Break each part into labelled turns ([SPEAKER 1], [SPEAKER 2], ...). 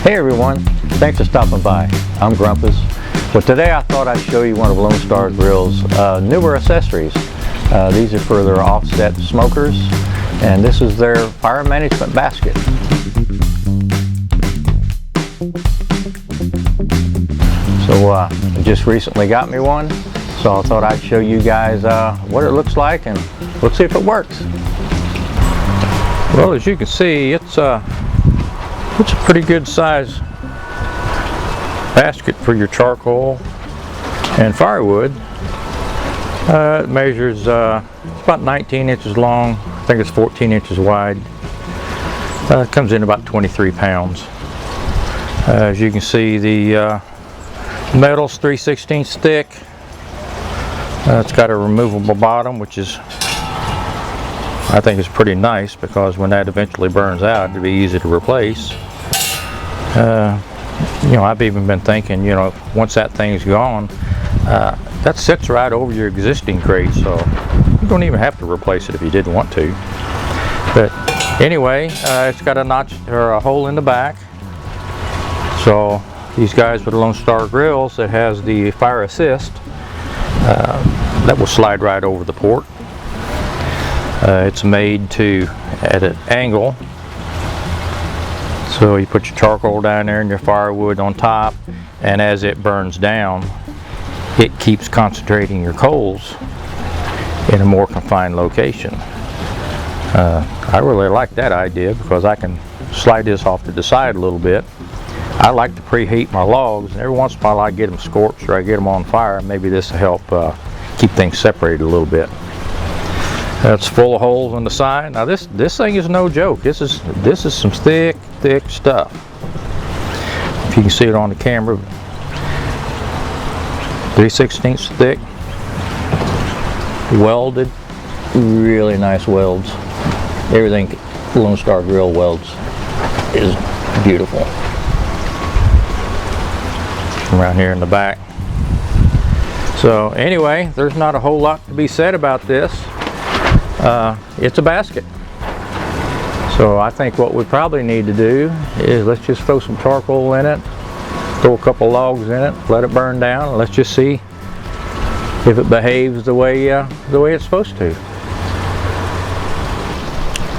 [SPEAKER 1] Hey everyone, thanks for stopping by. I'm Grumpus. Well, today I thought I'd show you one of Lone Star Grillz' newer accessories. These are for their offset smokers, and this is their fire management basket. So I just recently got me one, so I thought I'd show you guys what it looks like, and let's see if it works. Well, as you can see, it's a pretty good size basket for your charcoal and firewood. It measures about 19 inches long. I think it's 14 inches wide. It comes in about 23 pounds. As you can see, the metal's 3/16 thick. It's got a removable bottom, which is, I think, is pretty nice, because when that eventually burns out, it'll be easy to replace. You know, I've even been thinking, you know, once that thing's gone, that sits right over your existing crate, so you don't even have to replace it if you didn't want to. But anyway, it's got a notch or a hole in the back. So these guys with Lone Star Grillz, that has the fire assist, that will slide right over the port. It's made at an angle. So you put your charcoal down there and your firewood on top, and as it burns down, it keeps concentrating your coals in a more confined location. I really like that idea, because I can slide this off to the side a little bit. I like to preheat my logs, and every once in a while I get them scorched or I get them on fire. Maybe this will help keep things separated a little bit. It's full of holes on the side. Now this thing is no joke. This is some thick stuff. If you can see it on the camera, 3/16 thick, welded, really nice welds. Everything Lone Star Grillz welds is beautiful. Around here in the back. So anyway, there's not a whole lot to be said about this. It's a basket. So I think what we probably need to do is let's just throw some charcoal in it, throw a couple logs in it, let it burn down, and let's just see if it behaves the way it's supposed to.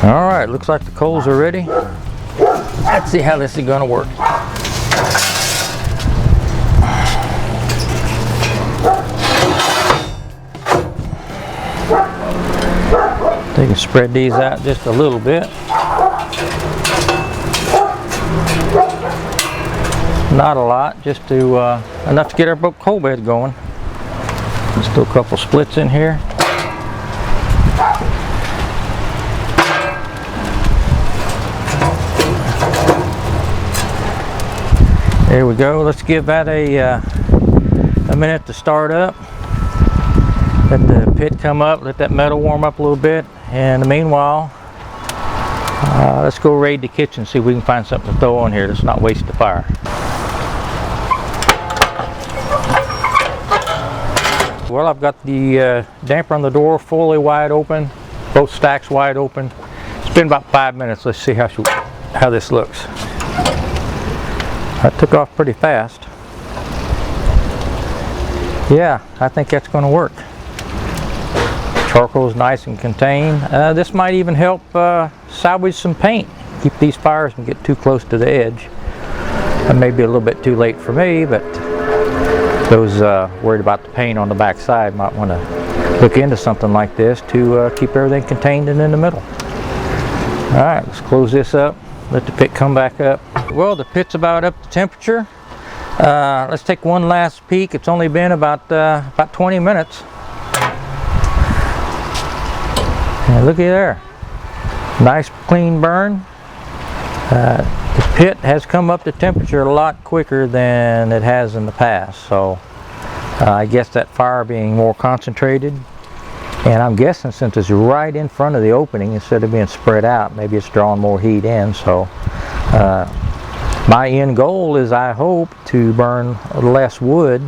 [SPEAKER 1] All right, looks like the coals are ready. Let's see how this is going to work. You can spread these out just a little bit. Not a lot, just to enough to get our coal bed going. Let's do a couple splits in here. There we go. Let's give that a minute to start up. Let the pit come up, let that metal warm up a little bit, and in the meanwhile, let's go raid the kitchen, see if we can find something to throw on here that's not waste the fire. Well, I've got the damper on the door fully wide open, both stacks wide open. It's been about 5 minutes. Let's see how this looks. That took off pretty fast. Yeah, I think that's going to work. Charcoal is nice and contained. This might even help salvage some paint. Keep these fires from getting too close to the edge. That may be a little bit too late for me, but those worried about the paint on the back side might want to look into something like this to keep everything contained and in the middle. All right, let's close this up. Let the pit come back up. Well, the pit's about up to temperature. Let's take one last peek. It's only been about 20 minutes. And looky there, nice clean burn. The pit has come up to temperature a lot quicker than it has in the past, so I guess that fire being more concentrated, and I'm guessing since it's right in front of the opening instead of being spread out, maybe it's drawing more heat in. So my end goal is, I hope, to burn less wood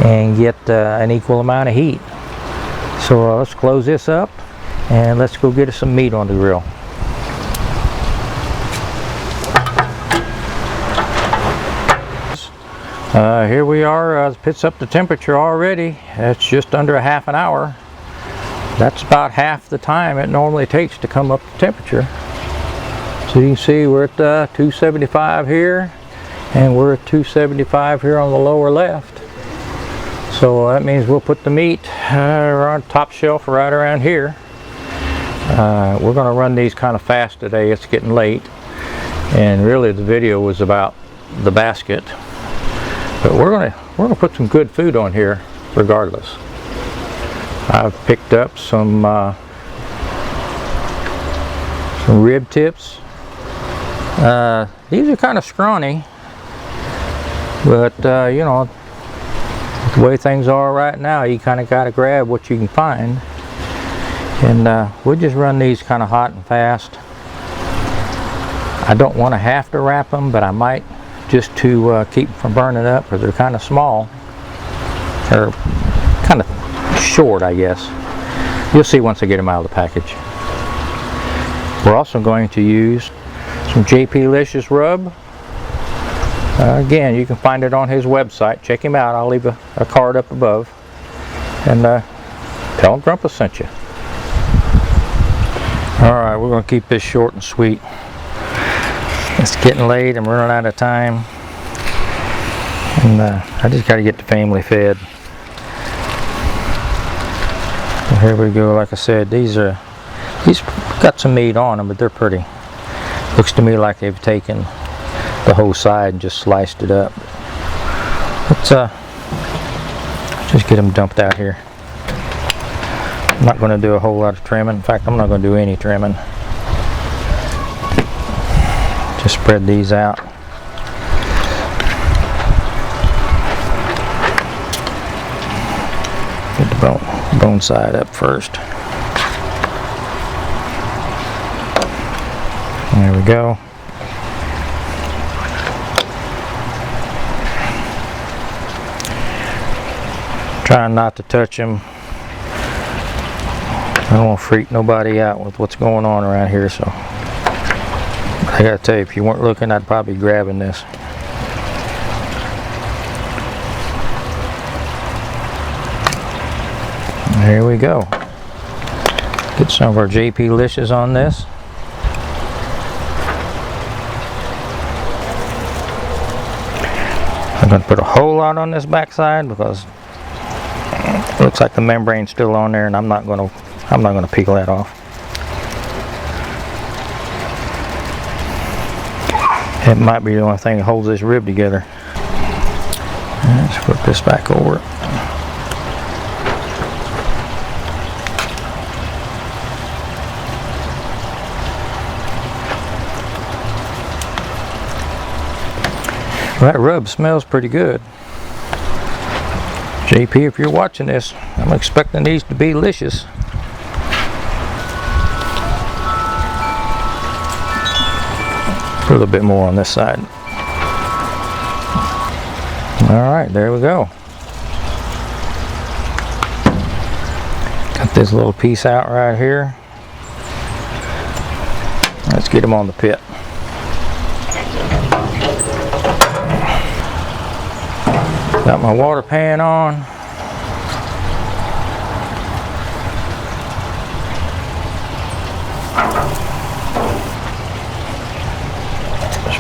[SPEAKER 1] and get an equal amount of heat. So let's close this up and let's go get us some meat on the grill. Here we are, the pit's up to temperature already. It's just under a half an hour. That's about half the time it normally takes to come up to temperature. So you can see we're at 275 here, and we're at 275 here on the lower left. So that means we'll put the meat on top shelf right around here. We're going to run these kind of fast today. It's getting late, and really the video was about the basket, but we're gonna put some good food on here regardless. I've picked up some RibTips. These are kind of scrawny, but you know, the way things are right now, you kind of got to grab what you can find. And we'll just run these kind of hot and fast. I don't want to have to wrap them, but I might, just to keep them from burning up, because they're kind of small. They're kind of short, I guess. You'll see once I get them out of the package. We're also going to use some JP Licious rub. Again, you can find it on his website. Check him out. I'll leave a card up above. And tell him Grandpa sent you. Alright, we're going to keep this short and sweet. It's getting late. I'm running out of time. And I just got to get the family fed. And here we go. Like I said, these got some meat on them, but they're pretty. Looks to me like they've taken the whole side and just sliced it up. Let's just get them dumped out here. I'm not going to do a whole lot of trimming. In fact, I'm not going to do any trimming. Just spread these out. Get the bone side up first. There we go. Trying not to touch them. I don't want to freak nobody out with what's going on around here, so I gotta tell you, if you weren't looking, I'd probably be grabbing this. There we go. Get some of our JP Licious on this. I'm going to put a whole lot on this backside because it looks like the membrane's still on there, and I'm not going to peel that off. It might be the only thing that holds this rib together. Let's flip this back over. Well, that rub smells pretty good. JP, if you're watching this, I'm expecting these to be licious. Put a little bit more on this side. Alright, there we go. Got this little piece out right here. Let's get them on the pit. Got my water pan on.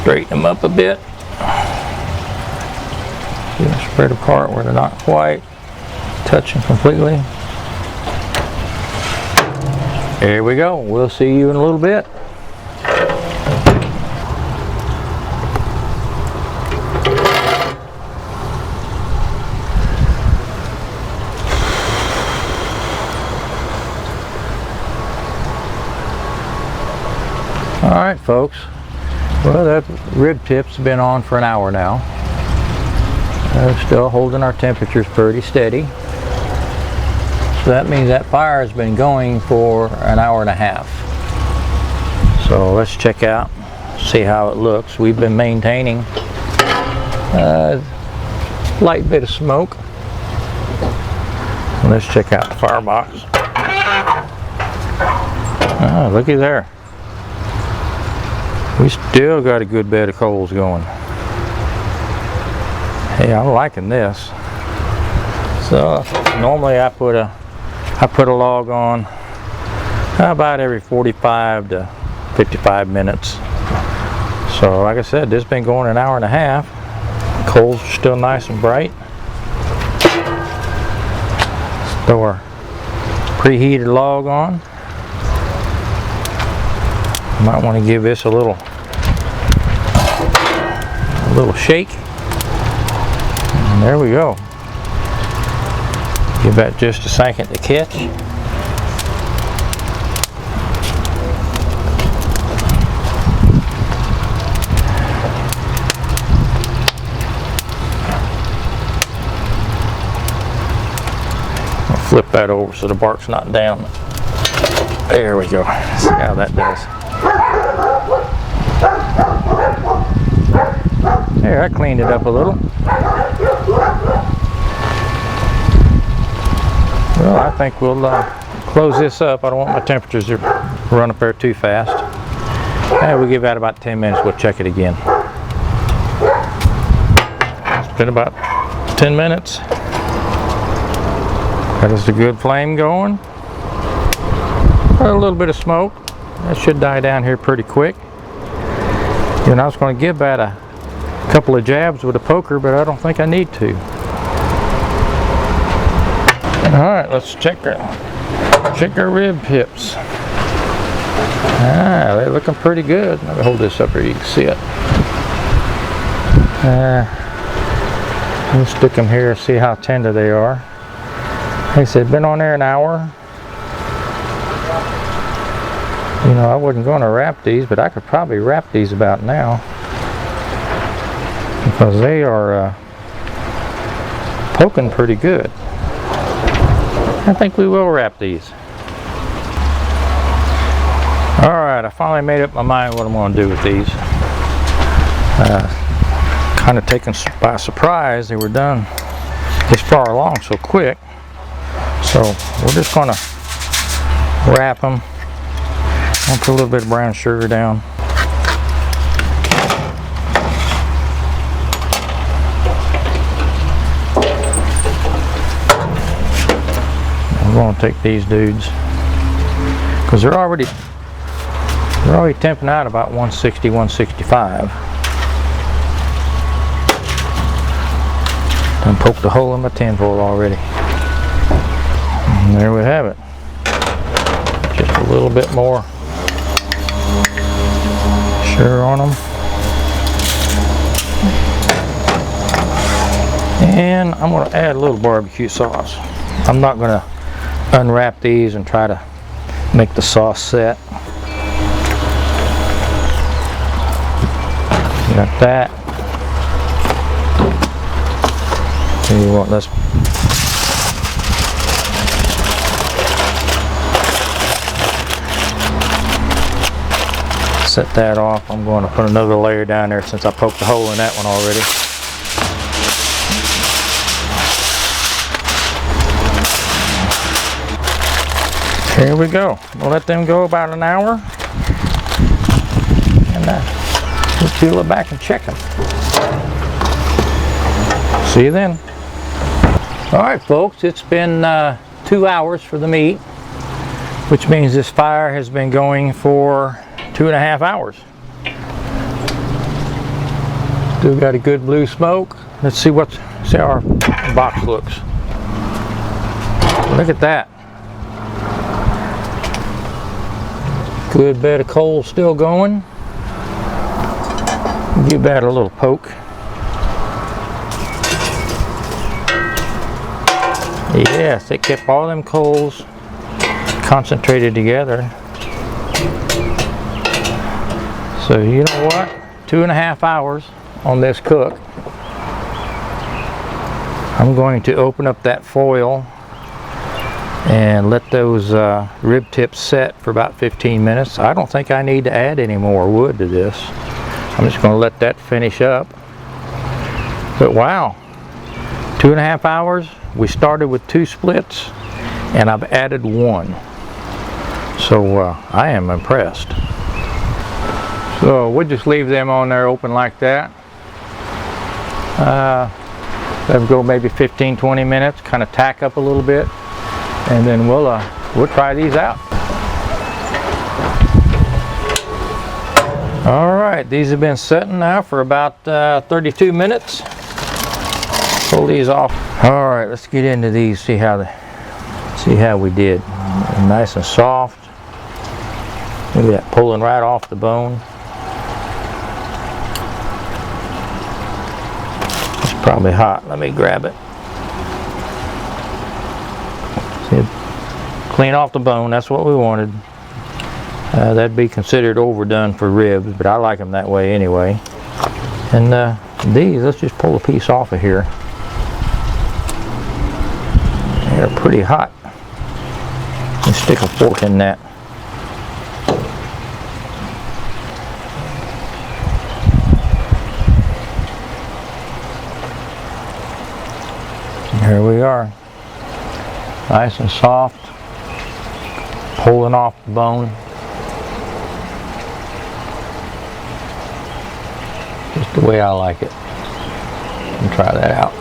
[SPEAKER 1] Straighten them up a bit. Get them spread apart where they're not quite touching completely. There we go. We'll see you in a little bit. Alright folks, well, that RibTip's been on for an hour now. Still holding our temperatures pretty steady. So that means that fire has been going for an hour and a half. So let's check out, see how it looks. We've been maintaining a light bit of smoke. Let's check out the firebox. Oh, looky there. We still got a good bed of coals going. Yeah, I'm liking this. So normally I put a log on about every 45 to 55 minutes. So like I said, this has been going an hour and a half. Coals are still nice and bright. Throw our preheated log on. Might want to give this a little shake. And there we go. Give that just a second to catch. I'll flip that over so the bark's not down. There we go. See how that does. There, I cleaned it up a little. Well, I think we'll close this up. I don't want my temperatures to run up there too fast. And we'll give that about 10 minutes. We'll check it again. It's been about 10 minutes. That is a good flame going. A little bit of smoke. That should die down here pretty quick. And I was going to give that a couple of jabs with a poker, but I don't think I need to. Alright, let's check our rib tips. Ah, they're looking pretty good. Let me hold this up here, you can see it. We'll stick them here, see how tender they are. They said been on there an hour. You know, I wasn't going to wrap these, but I could probably wrap these about now, because they are poking pretty good. I think we will wrap these. Alright, I finally made up my mind what I'm going to do with these. Kind of taken by surprise they were done this far along so quick. So we're just going to wrap them. I'll put a little bit of brown sugar down. I'm going to take these dudes because they're already temping out about 160, 165. And poked a hole in my tinfoil already. And there we have it. Just a little bit more sugar on them. And I'm going to add a little barbecue sauce. I'm not going to unwrap these and try to make the sauce set. Got that. Tell you what, let's set that off. I'm going to put another layer down there since I poked a hole in that one already. Here we go. We'll let them go about an hour, and we'll peel it back and check them. See you then. Alright folks, it's been 2 hours for the meat, which means this fire has been going for 2.5 hours. Still got a good blue smoke. Let's see how our box looks. Look at that. Good bed of coal still going. Give that a little poke. Yes, it kept all them coals concentrated together. So you know what? 2.5 hours on this cook. I'm going to open up that foil and let those rib tips set for about 15 minutes. I don't think I need to add any more wood to this. I'm just going to let that finish up. But wow, 2.5 hours. We started with 2 splits and I've added 1. So I am impressed. So we'll just leave them on there open like that. Let them go maybe 15-20 minutes, kind of tack up a little bit, and then we'll try these out. All right, these have been setting now for about 32 minutes. Pull these off. All right, let's get into these. See how we did. Nice and soft. Look at that, pulling right off the bone. It's probably hot. Let me grab it. See, clean off the bone. That's what we wanted. That'd be considered overdone for ribs, but I like them that way anyway. And these, let's just pull a piece off of here. They're pretty hot. Let's stick a fork in that. Here we are, nice and soft, pulling off the bone. Just the way I like it. And try that out.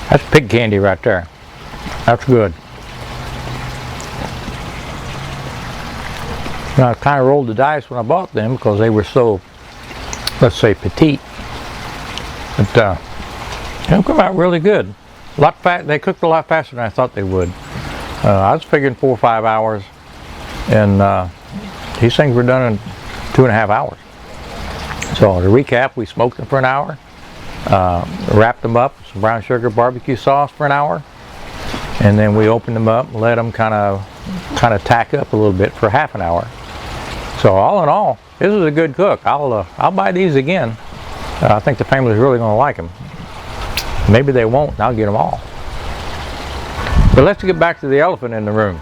[SPEAKER 1] That's pig candy right there. That's good. Now, I kind of rolled the dice when I bought them because they were so, let's say, petite. But they come out really good. They cooked a lot faster than I thought they would. I was figuring 4 or 5 hours, and these things were done in 2.5 hours. So to recap, we smoked them for an hour, wrapped them up with some brown sugar barbecue sauce for an hour, and then we opened them up and let them kind of tack up a little bit for half an hour. So all in all, this is a good cook. I'll buy these again. I think the family's really going to like them. Maybe they won't, and I'll get them all. But let's get back to the elephant in the room.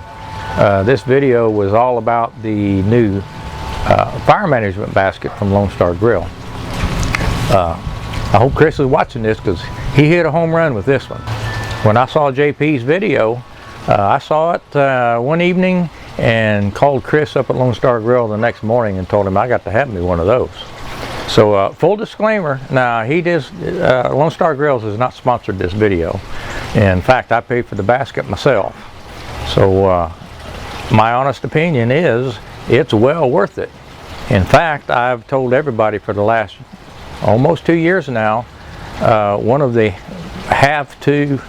[SPEAKER 1] This video was all about the new fire management basket from Lone Star Grill. I hope Chris is watching this because he hit a home run with this one. When I saw JP's video, I saw it one evening and called Chris up at Lone Star Grill the next morning and told him I got to have me one of those. So full disclaimer, now Lone Star Grillz has not sponsored this video. In fact, I paid for the basket myself. So my honest opinion is it's well worth it. In fact, I've told everybody for the last almost 2 years now, one of the have-to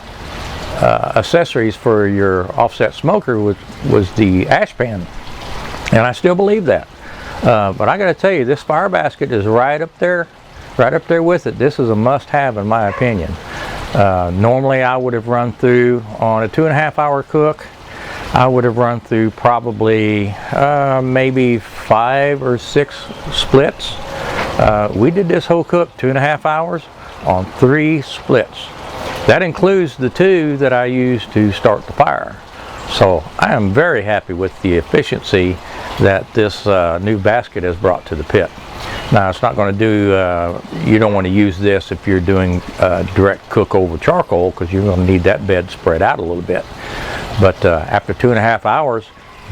[SPEAKER 1] accessories for your offset smoker was the ash pan, and I still believe that. But I got to tell you, this fire basket is right up there with it. This is a must-have in my opinion. Normally, I would have run through on a 2.5 hour cook. I would have run through probably maybe 5 or 6 splits. We did this whole cook 2.5 hours on 3 splits. That includes the 2 that I used to start the fire. So I am very happy with the efficiency that this new basket has brought to the pit. Now it's not going to do, you don't want to use this if you're doing direct cook over charcoal because you're going to need that bed spread out a little bit. But after 2.5 hours,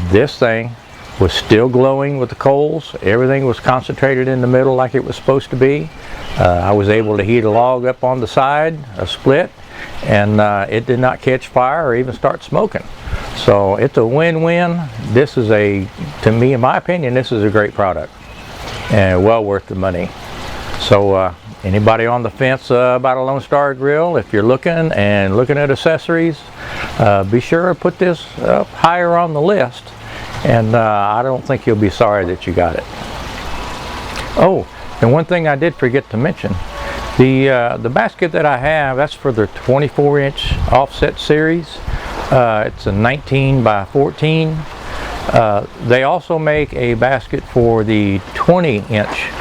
[SPEAKER 1] this thing was still glowing with the coals. Everything was concentrated in the middle like it was supposed to be. I was able to heat a log up on the side, a split, and it did not catch fire or even start smoking. So it's a win-win. This is to me, in my opinion, this is a great product and well worth the money. So anybody on the fence about a Lone Star Grill, if you're looking at accessories, be sure to put this up higher on the list, and I don't think you'll be sorry that you got it. Oh, and one thing I did forget to mention, the basket that I have, that's for the 24-inch offset series. It's a 19 by 14. They also make a basket for the 20-inch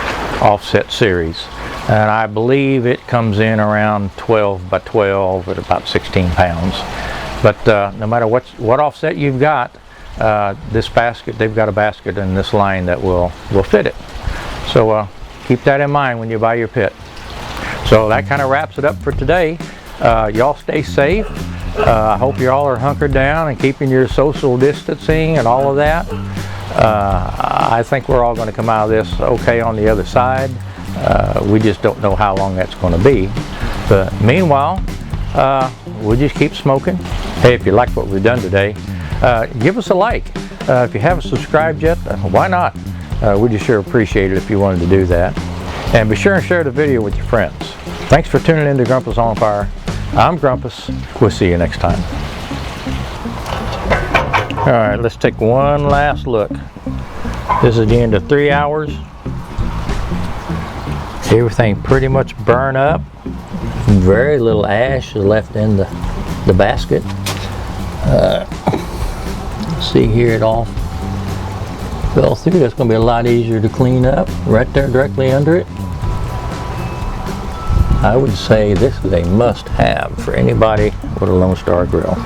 [SPEAKER 1] offset series, and I believe it comes in around 12 by 12 at about 16 pounds. But no matter what offset you've got, this basket, they've got a basket in this line that will fit it. So keep that in mind when you buy your pit. So that kind of wraps it up for today. Y'all stay safe. I hope you all are hunkered down and keeping your social distancing and all of that. I think we're all going to come out of this okay on the other side. We just don't know how long that's going to be. But meanwhile, we'll just keep smoking. Hey, if you like what we've done today, give us a like. If you haven't subscribed yet, why not? We'd just sure appreciate it if you wanted to do that. And be sure and share the video with your friends. Thanks for tuning in to Grumpus on Fire. I'm Grumpus. We'll see you next time. All right, let's take one last look. This is the end of 3 hours. Everything pretty much burned up. Very little ash is left in the basket. See here, it all fell through. That's going to be a lot easier to clean up. Right there, directly under it. I would say this is a must-have for anybody with a Lone Star grill.